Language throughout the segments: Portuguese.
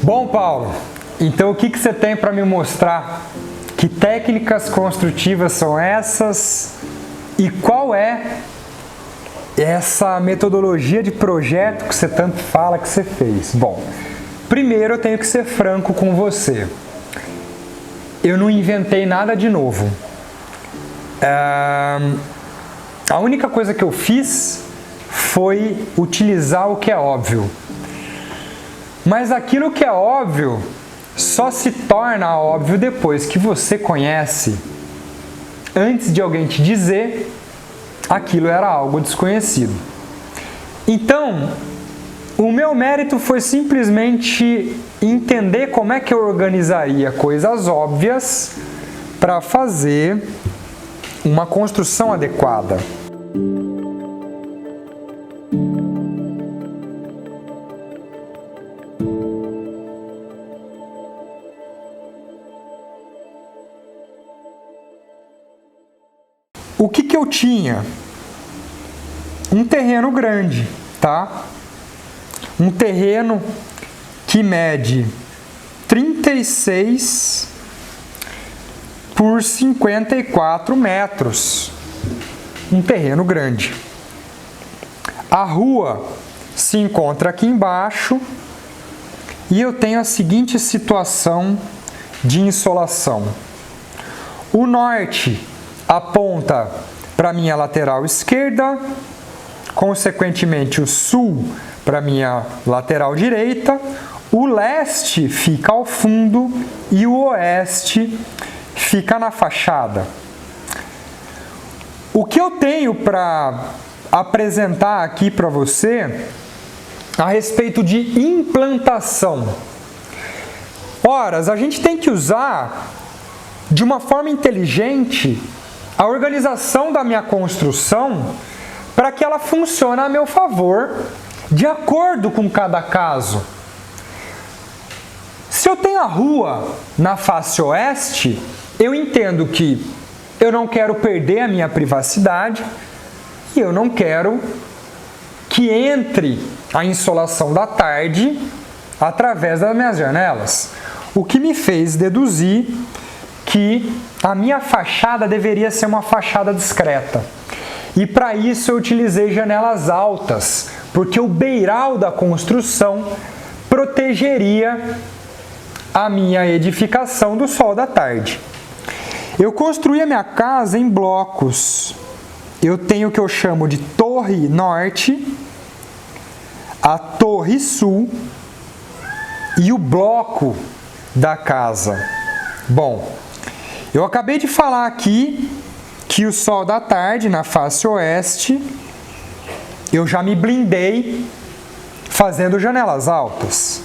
Bom, Paulo, então o que você tem para me mostrar? Que técnicas construtivas são essas? E qual é essa metodologia de projeto que você tanto fala que você fez? Bom, primeiro eu tenho que ser franco com você. Eu não inventei nada de novo. A única coisa que eu fiz foi utilizar o que é óbvio. Mas aquilo que é óbvio só se torna óbvio depois que você conhece. Antes de alguém te dizer, aquilo era algo desconhecido. Então, o meu mérito foi simplesmente entender como é que eu organizaria coisas óbvias para fazer uma construção adequada. O que eu tinha? Um terreno grande, tá? Um terreno que mede 36 por 54 metros. Um terreno grande. A rua se encontra aqui embaixo e eu tenho a seguinte situação de insolação. O norte aponta para minha lateral esquerda, consequentemente o sul para minha lateral direita, o leste fica ao fundo e o oeste fica na fachada. O que eu tenho para apresentar aqui para você a respeito de implantação? Ora, a gente tem que usar de uma forma inteligente a organização da minha construção para que ela funcione a meu favor, de acordo com cada caso. Se eu tenho a rua na face oeste, eu entendo que eu não quero perder a minha privacidade e eu não quero que entre a insolação da tarde através das minhas janelas. O que me fez deduzir que a minha fachada deveria ser uma fachada discreta. E para isso eu utilizei janelas altas, porque o beiral da construção protegeria a minha edificação do sol da tarde. Eu construí a minha casa em blocos. Eu tenho o que eu chamo de torre norte, a torre sul e o bloco da casa. Bom, eu acabei de falar aqui que o sol da tarde na face oeste, eu já me blindei fazendo janelas altas.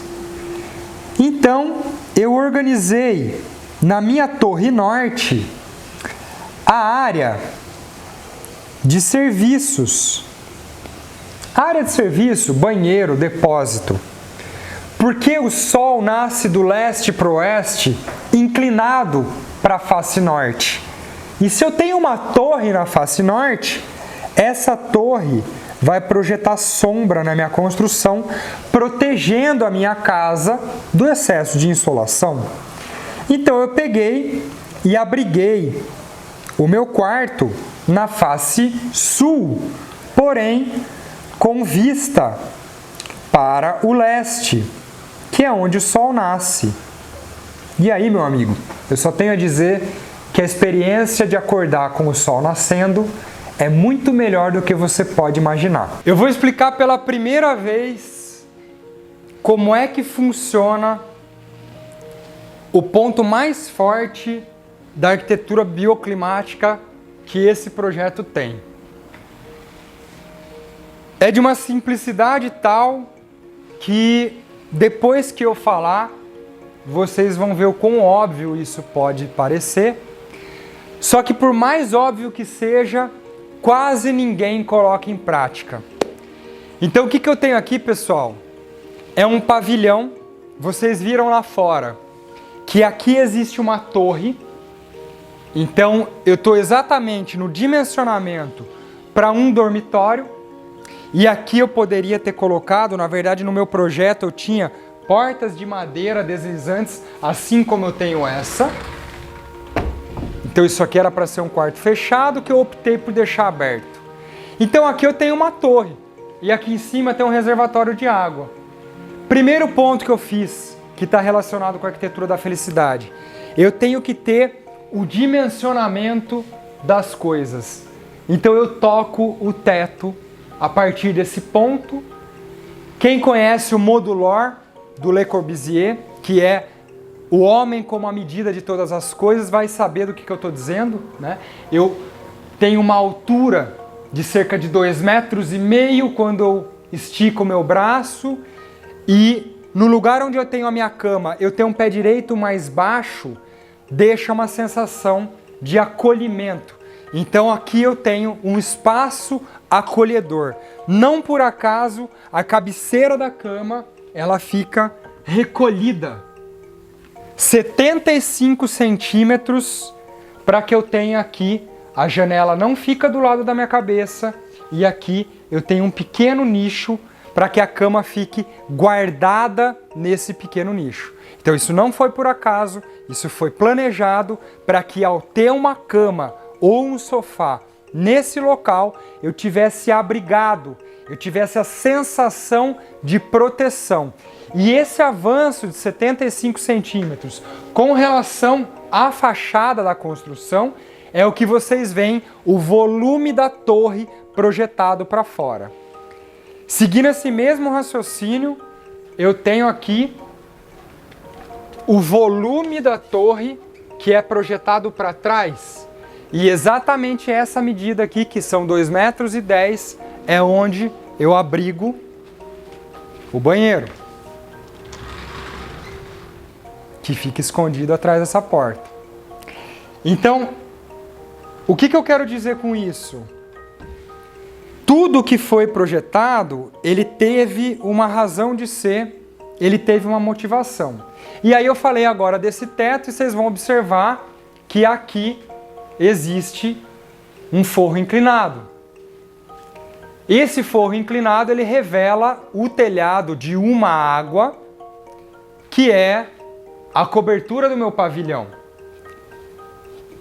Então, eu organizei na minha torre norte a área de serviços. Área de serviço, banheiro, depósito. Porque o sol nasce do leste para o oeste, inclinado para a face norte. E se eu tenho uma torre na face norte, essa torre vai projetar sombra na minha construção, protegendo a minha casa do excesso de insolação. Então eu peguei e abriguei o meu quarto na face sul, porém com vista para o leste, que é onde o sol nasce. E aí, meu amigo, eu só tenho a dizer que a experiência de acordar com o sol nascendo é muito melhor do que você pode imaginar. Eu vou explicar pela primeira vez como é que funciona o ponto mais forte da arquitetura bioclimática que esse projeto tem. É de uma simplicidade tal que depois que eu falar, vocês vão ver o quão óbvio isso pode parecer. Só que por mais óbvio que seja, quase ninguém coloca em prática. Então o que eu tenho aqui, pessoal? É um pavilhão, vocês viram lá fora, que aqui existe uma torre. Então eu estou exatamente no dimensionamento para um dormitório. E aqui eu poderia ter colocado, na verdade no meu projeto eu tinha portas de madeira deslizantes, assim como eu tenho essa. Então isso aqui era para ser um quarto fechado, que eu optei por deixar aberto. Então aqui eu tenho uma torre, e aqui em cima tem um reservatório de água. Primeiro ponto que eu fiz, que está relacionado com a arquitetura da felicidade. Eu tenho que ter o dimensionamento das coisas. Então eu toco o teto a partir desse ponto. Quem conhece o modulor do Le Corbusier, que é o homem como a medida de todas as coisas, vai saber do que eu estou dizendo, né? Eu tenho uma altura de cerca de 2,5 metros quando eu estico o meu braço, e no lugar onde eu tenho a minha cama, eu tenho um pé direito mais baixo, deixa uma sensação de acolhimento. Então aqui eu tenho um espaço acolhedor. Não por acaso a cabeceira da cama ela fica recolhida 75 centímetros para que eu tenha aqui, a janela não fica do lado da minha cabeça, e aqui eu tenho um pequeno nicho para que a cama fique guardada nesse pequeno nicho. Então isso não foi por acaso, isso foi planejado para que ao ter uma cama ou um sofá nesse local, eu tivesse abrigado, eu tivesse a sensação de proteção. E esse avanço de 75 centímetros com relação à fachada da construção é o que vocês veem, o volume da torre projetado para fora. Seguindo esse mesmo raciocínio, eu tenho aqui o volume da torre que é projetado para trás. E exatamente essa medida aqui, que são 2,10 metros, é onde eu abrigo o banheiro, que fica escondido atrás dessa porta. Então, o que eu quero dizer com isso? Tudo que foi projetado, ele teve uma razão de ser, ele teve uma motivação. E aí eu falei agora desse teto e vocês vão observar que aqui existe um forro inclinado. Esse forro inclinado ele revela o telhado de uma água, que é a cobertura do meu pavilhão.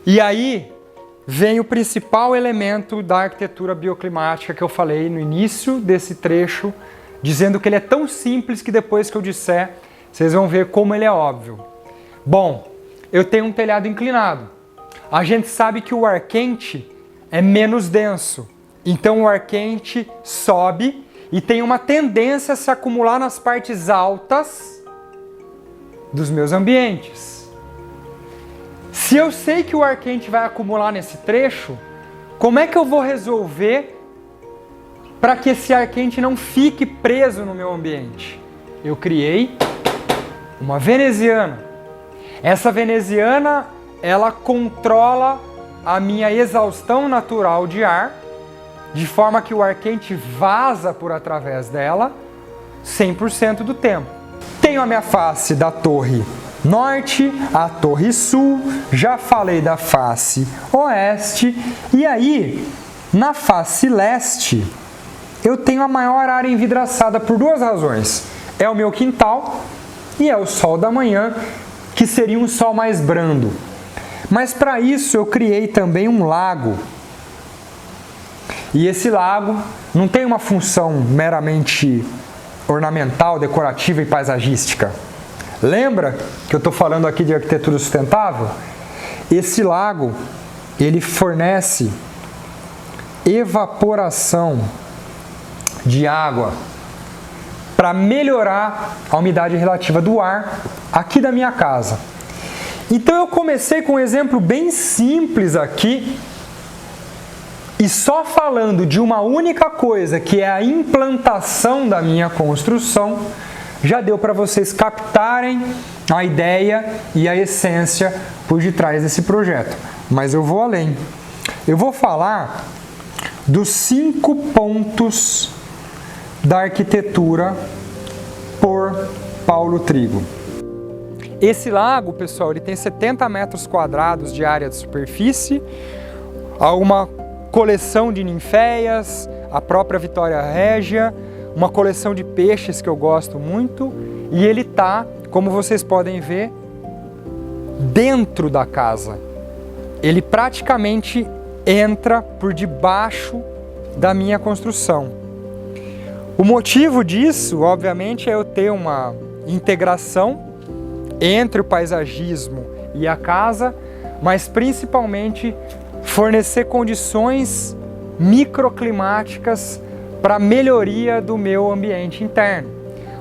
E aí vem o principal elemento da arquitetura bioclimática que eu falei no início desse trecho, dizendo que ele é tão simples que depois que eu disser, vocês vão ver como ele é óbvio. Bom, eu tenho um telhado inclinado. A gente sabe que o ar quente é menos denso, então o ar quente sobe e tem uma tendência a se acumular nas partes altas dos meus ambientes. Se eu sei que o ar quente vai acumular nesse trecho, como é que eu vou resolver para que esse ar quente não fique preso no meu ambiente? Eu criei uma veneziana. Essa veneziana, ela controla a minha exaustão natural de ar, de forma que o ar quente vaza por através dela 100% do tempo. Tenho a minha face da torre norte, a torre sul, já falei da face oeste, e aí, na face leste, eu tenho a maior área envidraçada por duas razões. É o meu quintal e é o sol da manhã, que seria um sol mais brando. Mas para isso eu criei também um lago. E esse lago não tem uma função meramente ornamental, decorativa e paisagística. Lembra que eu estou falando aqui de arquitetura sustentável? Esse lago, ele fornece evaporação de água para melhorar a umidade relativa do ar aqui da minha casa. Então eu comecei com um exemplo bem simples aqui, e só falando de uma única coisa, que é a implantação da minha construção, já deu para vocês captarem a ideia e a essência por detrás desse projeto. Mas eu vou além. Eu vou falar dos 5 pontos da arquitetura por Paulo Trigo. Esse lago, pessoal, ele tem 70 metros quadrados de área de superfície, há uma coleção de ninféias, a própria Vitória Régia, uma coleção de peixes que eu gosto muito, e ele está, como vocês podem ver, dentro da casa. Ele praticamente entra por debaixo da minha construção. O motivo disso, obviamente, é eu ter uma integração entre o paisagismo e a casa, mas principalmente fornecer condições microclimáticas para melhoria do meu ambiente interno.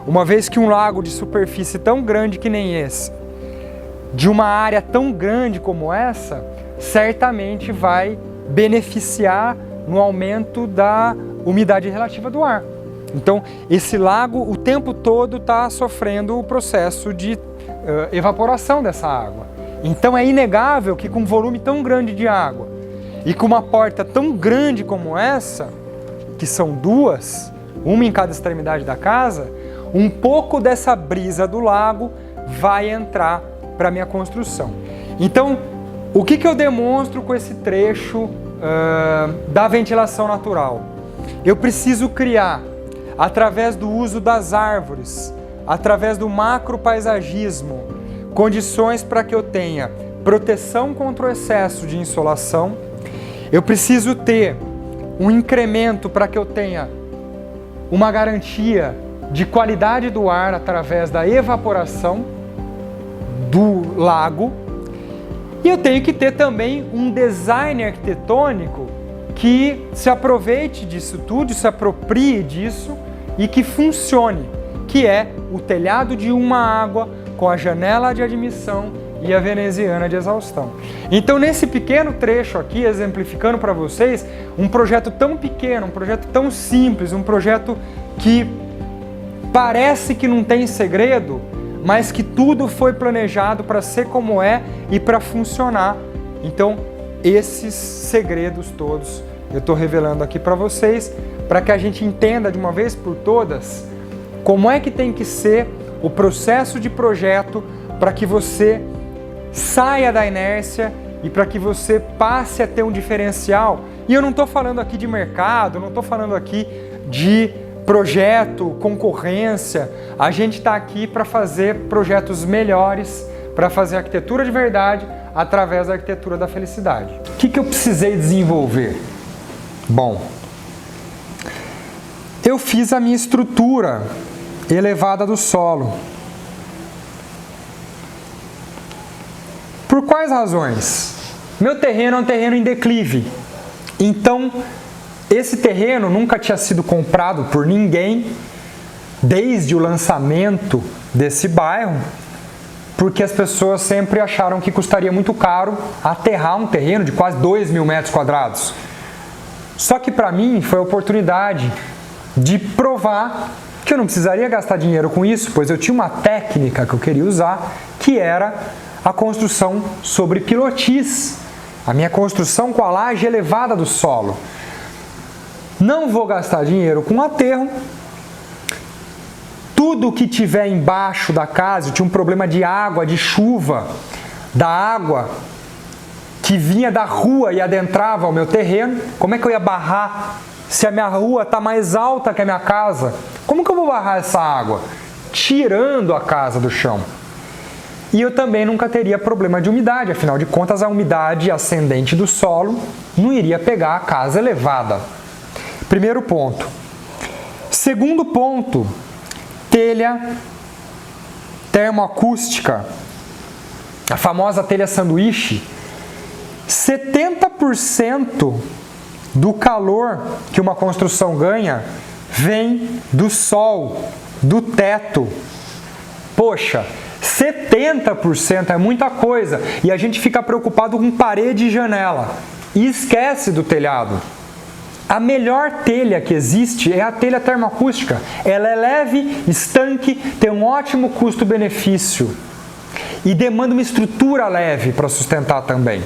Uma vez que um lago de superfície tão grande que nem esse, de uma área tão grande como essa, certamente vai beneficiar no aumento da umidade relativa do ar. Então, esse lago o tempo todo está sofrendo o processo de evaporação dessa água. Então, é inegável que com um volume tão grande de água e com uma porta tão grande como essa, que são duas, uma em cada extremidade da casa, um pouco dessa brisa do lago vai entrar para a minha construção. Então, o que eu demonstro com esse trecho da ventilação natural? Eu preciso criar, através do uso das árvores, através do macropaisagismo, condições para que eu tenha proteção contra o excesso de insolação. Eu preciso ter um incremento para que eu tenha uma garantia de qualidade do ar através da evaporação do lago. E eu tenho que ter também um design arquitetônico que se aproveite disso tudo, se aproprie disso e que funcione, que é o telhado de uma água com a janela de admissão e a veneziana de exaustão. Então, nesse pequeno trecho aqui, exemplificando para vocês um projeto tão pequeno, um projeto tão simples, um projeto que parece que não tem segredo, mas que tudo foi planejado para ser como é e para funcionar. Então, esses segredos todos eu estou revelando aqui para vocês, para que a gente entenda de uma vez por todas como é que tem que ser o processo de projeto para que você saia da inércia e para que você passe a ter um diferencial. E eu não estou falando aqui de mercado, não estou falando aqui de projeto, concorrência. A gente está aqui para fazer projetos melhores, para fazer arquitetura de verdade através da arquitetura da felicidade. O que eu precisei desenvolver? Bom, eu fiz a minha estrutura elevada do solo. Por quais razões? Meu terreno é um terreno em declive. Então, esse terreno nunca tinha sido comprado por ninguém desde o lançamento desse bairro, porque as pessoas sempre acharam que custaria muito caro aterrar um terreno de quase 2.000 metros quadrados. Só que para mim foi a oportunidade de provar que eu não precisaria gastar dinheiro com isso, pois eu tinha uma técnica que eu queria usar, que era a construção sobre pilotis, a minha construção com a laje elevada do solo. Não vou gastar dinheiro com aterro. Tudo que tiver embaixo da casa, eu tinha um problema de água, de chuva, da água que vinha da rua e adentrava o meu terreno. Como é que eu ia barrar se a minha rua está mais alta que a minha casa? Como que eu vou barrar essa água? Tirando a casa do chão. E eu também nunca teria problema de umidade, afinal de contas a umidade ascendente do solo não iria pegar a casa elevada. Primeiro ponto. Segundo ponto, telha termoacústica, a famosa telha sanduíche. 70% do calor que uma construção ganha vem do sol, do teto. Poxa, 70% é muita coisa e a gente fica preocupado com parede e janela e esquece do telhado. A melhor telha que existe é a telha termoacústica. Ela é leve, estanque, tem um ótimo custo-benefício e demanda uma estrutura leve para sustentar também.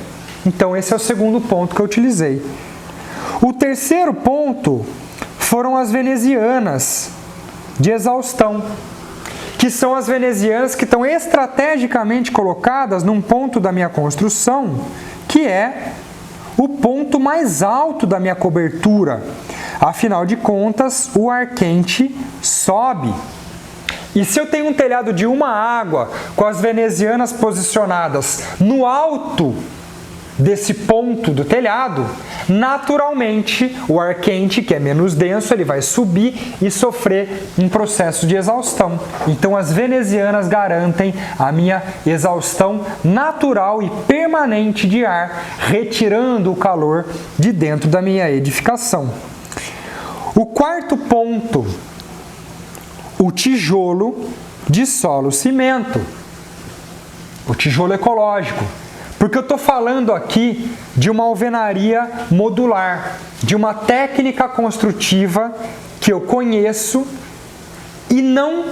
Então esse é o segundo ponto que eu utilizei. O terceiro ponto foram as venezianas de exaustão, que são as venezianas que estão estrategicamente colocadas num ponto da minha construção, que é o ponto mais alto da minha cobertura. Afinal de contas, o ar quente sobe. E se eu tenho um telhado de uma água, com as venezianas posicionadas no alto desse ponto do telhado, naturalmente o ar quente, que é menos denso, ele vai subir e sofrer um processo de exaustão. Então as venezianas garantem a minha exaustão natural e permanente de ar, retirando o calor de dentro da minha edificação. O quarto ponto, o tijolo de solo cimento, o tijolo ecológico. Porque eu estou falando aqui de uma alvenaria modular, de uma técnica construtiva que eu conheço e não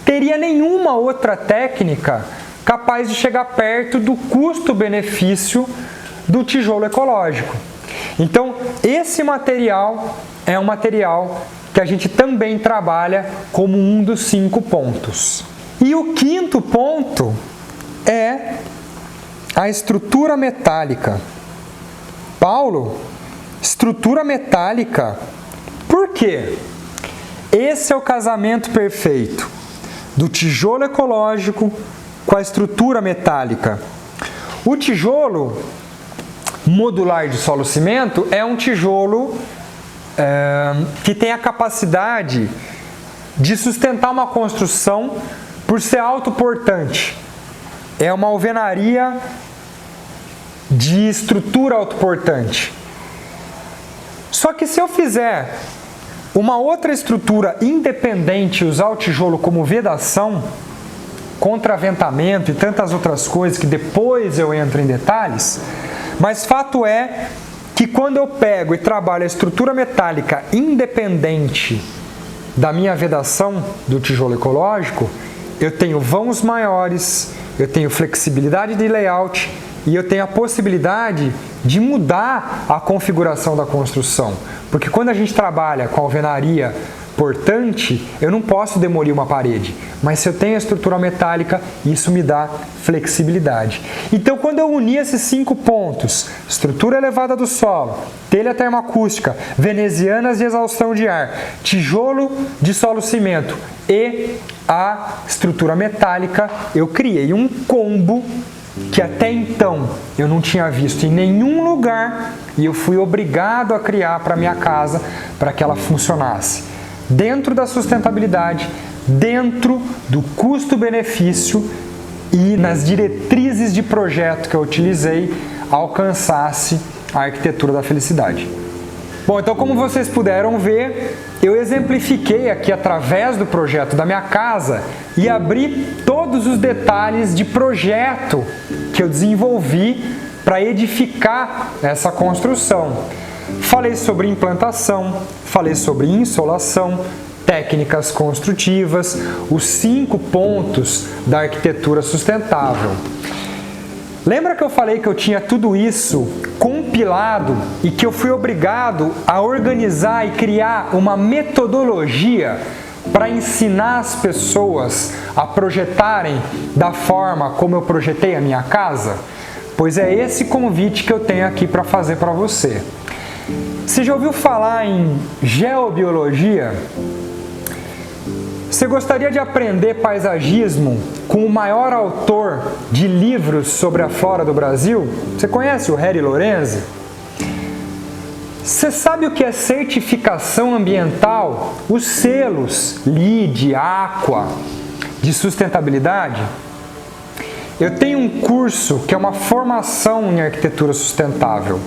teria nenhuma outra técnica capaz de chegar perto do custo-benefício do tijolo ecológico. Então, esse material é um material que a gente também trabalha como um dos 5 pontos. E o quinto ponto é a estrutura metálica. Paulo, estrutura metálica. Por quê? Esse é o casamento perfeito do tijolo ecológico com a estrutura metálica. O tijolo modular de solo cimento é um tijolo que tem a capacidade de sustentar uma construção por ser autoportante. É uma alvenaria de estrutura autoportante. Só que se eu fizer uma outra estrutura independente e usar o tijolo como vedação, contraventamento e tantas outras coisas que depois eu entro em detalhes, mas fato é que quando eu pego e trabalho a estrutura metálica independente da minha vedação do tijolo ecológico, eu tenho vãos maiores, eu tenho flexibilidade de layout e eu tenho a possibilidade de mudar a configuração da construção. Porque quando a gente trabalha com alvenaria portante, eu não posso demolir uma parede, mas se eu tenho a estrutura metálica, isso me dá flexibilidade. Então, quando eu unir esses 5 pontos, estrutura elevada do solo, telha termoacústica, venezianas de exaustão de ar, tijolo de solo cimento e a estrutura metálica, eu criei um combo que até então eu não tinha visto em nenhum lugar e eu fui obrigado a criar para minha casa para que ela funcionasse dentro da sustentabilidade, dentro do custo-benefício e nas diretrizes de projeto que eu utilizei, alcançasse a arquitetura da felicidade. Bom, então como vocês puderam ver, eu exemplifiquei aqui através do projeto da minha casa e abri todos os detalhes de projeto que eu desenvolvi para edificar essa construção. Falei sobre implantação, falei sobre insolação, técnicas construtivas, os 5 pontos da arquitetura sustentável. Lembra que eu falei que eu tinha tudo isso compilado e que eu fui obrigado a organizar e criar uma metodologia para ensinar as pessoas a projetarem da forma como eu projetei a minha casa? Pois é esse convite que eu tenho aqui para fazer para você. Você já ouviu falar em geobiologia? Você gostaria de aprender paisagismo com o maior autor de livros sobre a flora do Brasil? Você conhece o Harry Lorenzi? Você sabe o que é certificação ambiental? Os selos LEED, Aqua, de sustentabilidade? Eu tenho um curso que é uma formação em arquitetura sustentável,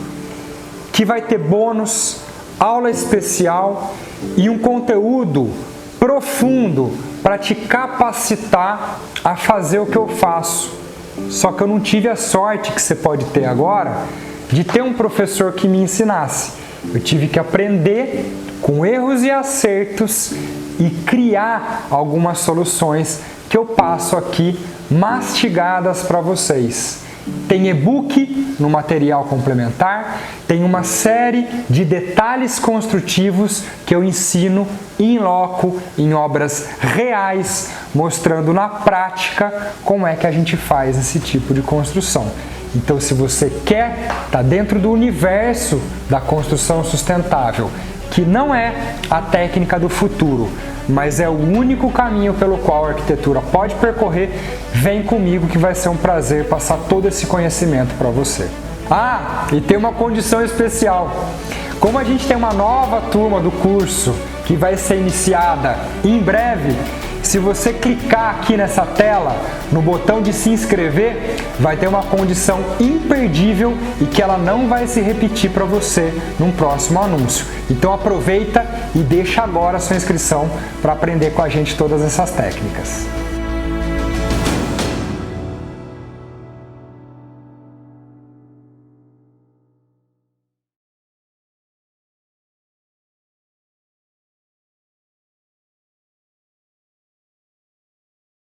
que vai ter bônus, aula especial e um conteúdo profundo para te capacitar a fazer o que eu faço. Só que eu não tive a sorte que você pode ter agora de ter um professor que me ensinasse. Eu tive que aprender com erros e acertos e criar algumas soluções que eu passo aqui mastigadas para vocês. Tem e-book no material complementar, tem uma série de detalhes construtivos que eu ensino in loco, em obras reais, mostrando na prática como é que a gente faz esse tipo de construção. Então, se você quer estar dentro do universo da construção sustentável, que não é a técnica do futuro, mas é o único caminho pelo qual a arquitetura pode percorrer. Vem comigo que vai ser um prazer passar todo esse conhecimento para você. Ah, e tem uma condição especial. Como a gente tem uma nova turma do curso que vai ser iniciada em breve, se você clicar aqui nessa tela, no botão de se inscrever, vai ter uma condição imperdível e que ela não vai se repetir para você num próximo anúncio. Então aproveita e deixa agora a sua inscrição para aprender com a gente todas essas técnicas.